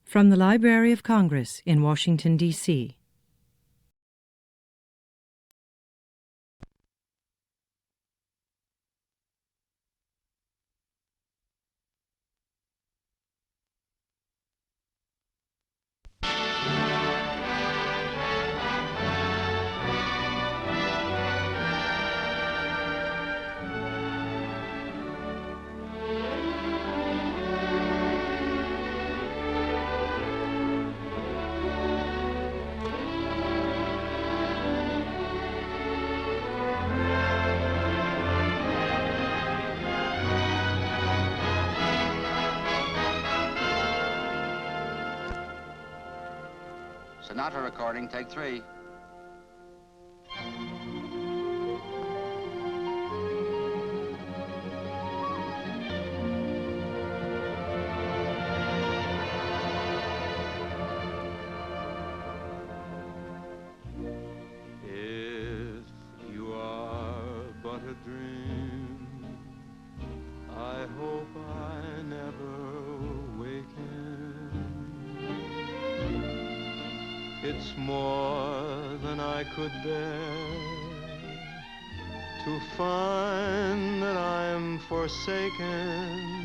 From the Library of Congress in Washington, D.C. Sinatra recording, take 3. If you are but a dream, I hope I never waken. It's more than I could bear to find that I'm forsaken.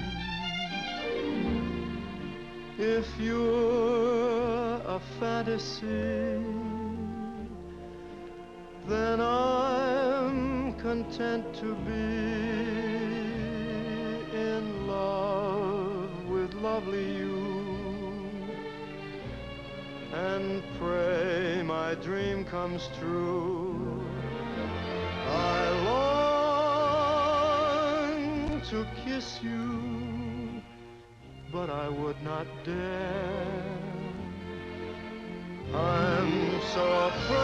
If you're a fantasy, then I'm content to be in love with lovely you, and pray my dream comes true. I long to kiss you, but I would not dare. I'm so afraid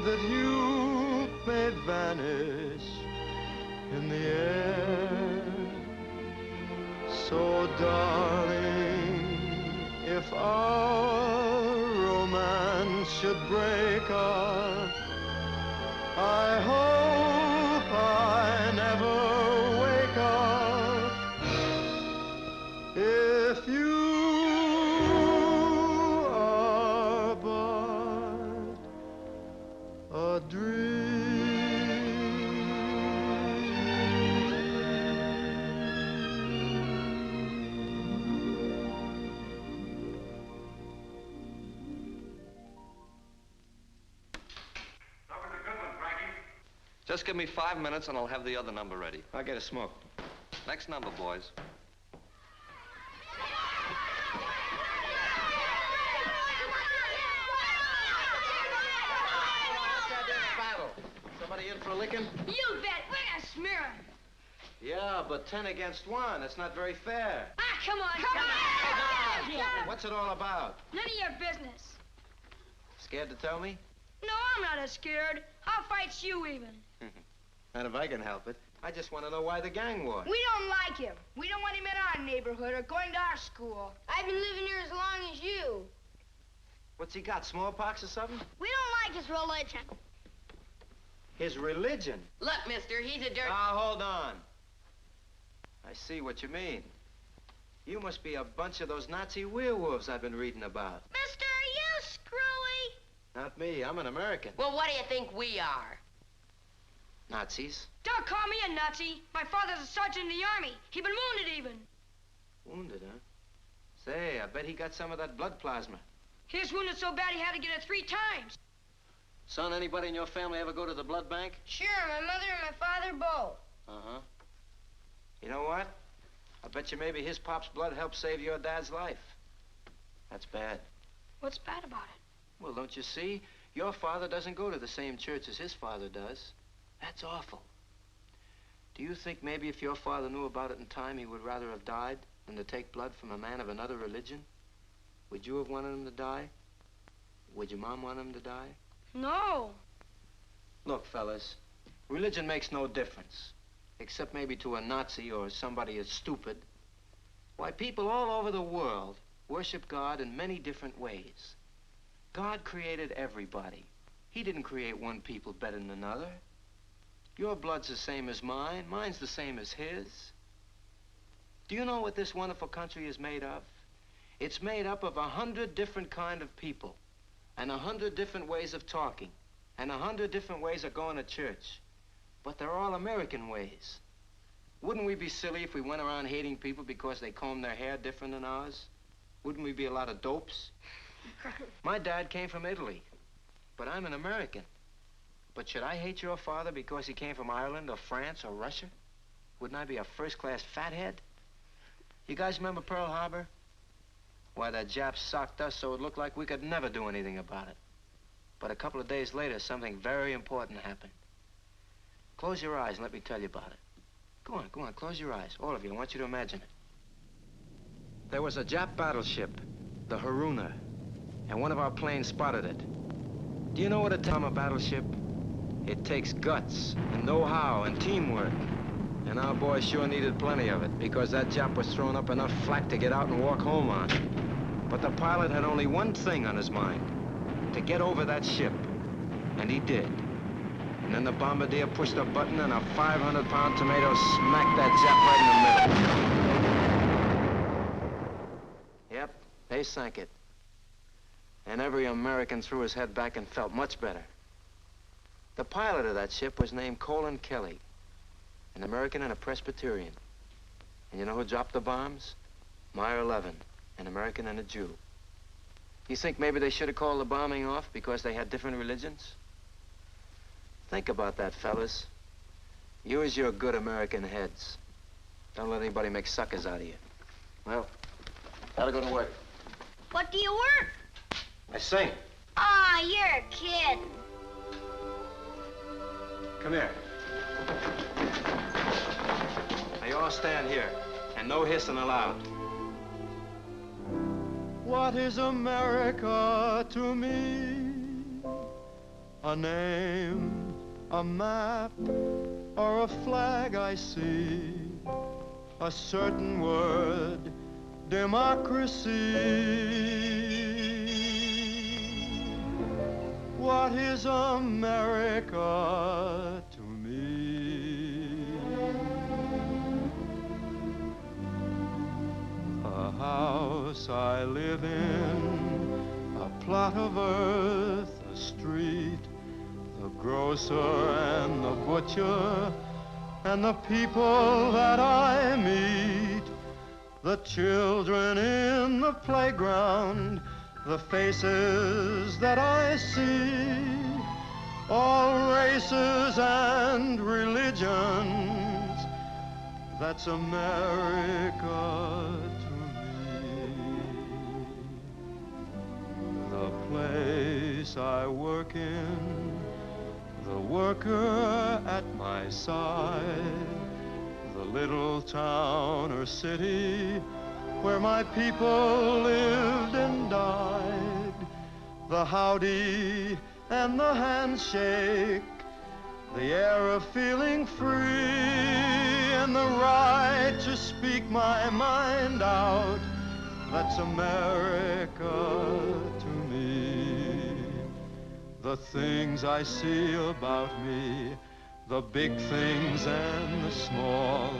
that you may vanish in the air. So darling, if our romance should break up, I hope I never wake up. If you are but a dream. Just give me 5 minutes and I'll have the other number ready. I'll get a smoke. Next number, boys. Somebody in for a licking? You bet. We're gonna smear him. Yeah, but 10 against 1. That's not very fair. Ah, come on. Come on. What's it all about? None of your business. Scared to tell me? No, I'm not as scared. I'll fight you even. And if I can help it, I just want to know why the gang war. We don't like him. We don't want him in our neighborhood or going to our school. I've been living here as long as you. What's he got, smallpox or something? We don't like his religion. His religion? Look, mister, he's a dirt... Now, hold on. I see what you mean. You must be a bunch of those Nazi werewolves I've been reading about. Mister, you screwy. Not me. I'm an American. Well, what do you think we are? Nazis? Don't call me a Nazi. My father's a sergeant in the army. He been wounded even. Wounded, huh? Say, I bet he got some of that blood plasma. He was wounded so bad he had to get it 3 times. Son, anybody in your family ever go to the blood bank? Sure, my mother and my father both. Uh-huh. You know what? I bet you maybe his pop's blood helped save your dad's life. That's bad. What's bad about it? Well, don't you see? Your father doesn't go to the same church as his father does. That's awful. Do you think maybe if your father knew about it in time, he would rather have died than to take blood from a man of another religion? Would you have wanted him to die? Would your mom want him to die? No. Look, fellas, religion makes no difference, except maybe to a Nazi or somebody as stupid. Why, people all over the world worship God in many different ways. God created everybody. He didn't create one people better than another. Your blood's the same as mine. Mine's the same as his. Do you know what this wonderful country is made of? It's made up of 100 different kind of people, and 100 different ways of talking, and 100 different ways of going to church. But they're all American ways. Wouldn't we be silly if we went around hating people because they comb their hair different than ours? Wouldn't we be a lot of dopes? My dad came from Italy, but I'm an American. But should I hate your father because he came from Ireland or France or Russia? Wouldn't I be a first-class fathead? You guys remember Pearl Harbor? Why, the Japs socked us so it looked like we could never do anything about it. But a couple of days later, something very important happened. Close your eyes and let me tell you about it. Go on, close your eyes. All of you, I want you to imagine it. There was a Jap battleship, the Haruna, and one of our planes spotted it. Do you know what it takes from a battleship? It takes guts and know-how and teamwork. And our boys sure needed plenty of it because that Jap was throwing up enough flak to get out and walk home on. But the pilot had only one thing on his mind, to get over that ship. And he did. And then the bombardier pushed a button and a 500-pound tomato smacked that Jap right in the middle. Yep, they sank it. And every American threw his head back and felt much better. The pilot of that ship was named Colin Kelly, an American and a Presbyterian. And you know who dropped the bombs? Meyer Levin, an American and a Jew. You think maybe they should have called the bombing off because they had different religions? Think about that, fellas. Use your good American heads. Don't let anybody make suckers out of you. Well, gotta go to work. What do you work? I sing. Ah, you're a kid. Come here. Now you all stand here, and no hissing allowed. What is America to me? A name, a map, or a flag I see? A certain word, democracy. What is America to me? A house I live in, a plot of earth, a street, the grocer and the butcher, and the people that I meet, the children in the playground, the faces that I see, all races and religions, that's America to me. The place I work in, the worker at my side, the little town or city where my people lived and died, the howdy and the handshake, the air of feeling free, and the right to speak my mind out, that's America to me. The things I see about me, the big things and the small,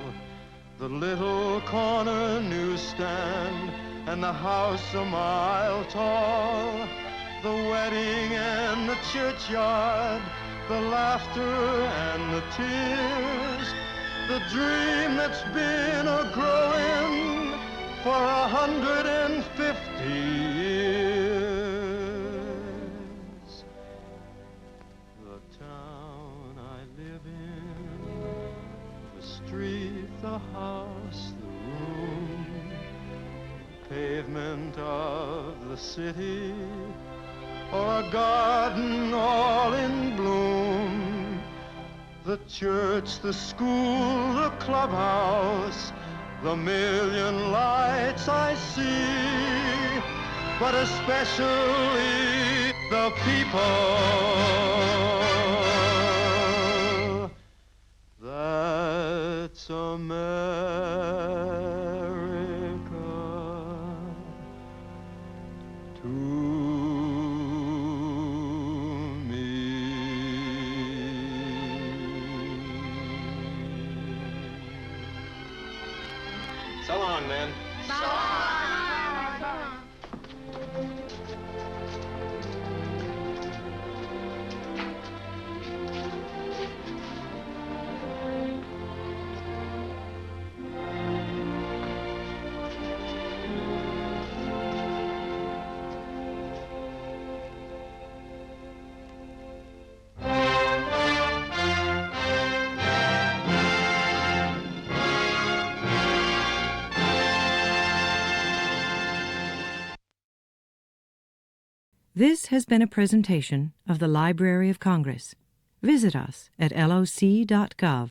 the little corner newsstand and the house a mile tall, the wedding and the churchyard, the laughter and the tears, the dream that's been a-growing for 150 years. The town I live in, the street, the house, the room, the pavement of the city, or a garden all in bloom, the church, the school, the clubhouse, the million lights I see, but especially the people. That's America to me. So long. This has been a presentation of the Library of Congress. Visit us at loc.gov.